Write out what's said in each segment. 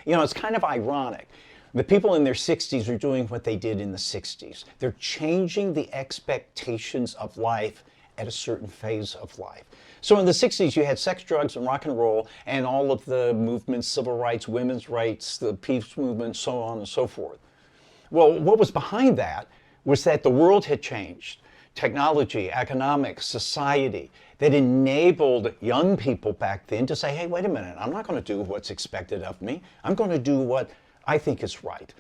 You know, it's kind of ironic. The people in their 60s are doing what they did in the 60s. They're changing the expectations of life at a certain phase of life. So in the 60s, you had sex, drugs, and rock and roll, and all of the movements, civil rights, women's rights, the peace movement, so on and so forth. Well, what was behind that was that the world had changed. Technology, economics, society, that enabled young people back then to say, hey, wait a minute, I'm not going to do what's expected of me. I'm going to do what I think is right.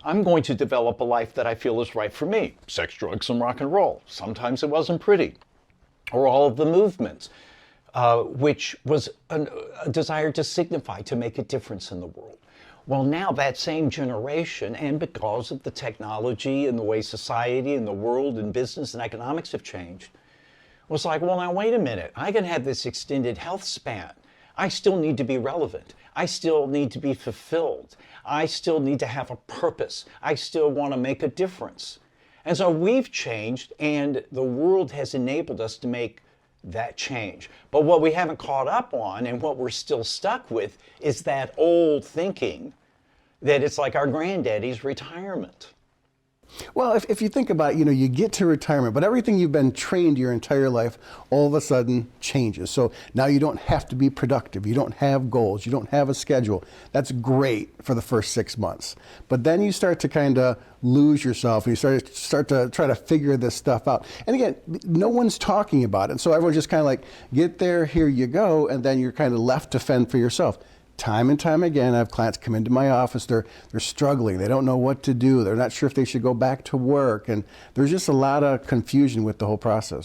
I'm going to develop a life that I feel is right for me. Sex, drugs, and rock and roll. Sometimes it wasn't pretty. Or all of the movements, which was a desire to signify, to make a difference in the world. Well, now that same generation, and because of the technology and the way society and the world and business and economics have changed, was like, well, now wait a minute. I can have this extended health span. I still need to be relevant. I still need to be fulfilled. I still need to have a purpose. I still want to make a difference. And so we've changed, and the world has enabled us to make that change. But what we haven't caught up on, and what we're still stuck with, is that old thinking that it's like our granddaddy's retirement. Well, if you think about it, you know, you get to retirement, but everything you've been trained your entire life all of a sudden changes. So now you don't have to be productive. You don't have goals. You don't have a schedule. That's great for the first 6 months. But then you start to kind of lose yourself, and you start to try to figure this stuff out. And again, no one's talking about it. So everyone's just kind of like, get there, here you go, and then you're kind of left to fend for yourself. Time and time again, I have clients come into my office, they're struggling, they don't know what to do, they're not sure if they should go back to work, and there's just a lot of confusion with the whole process.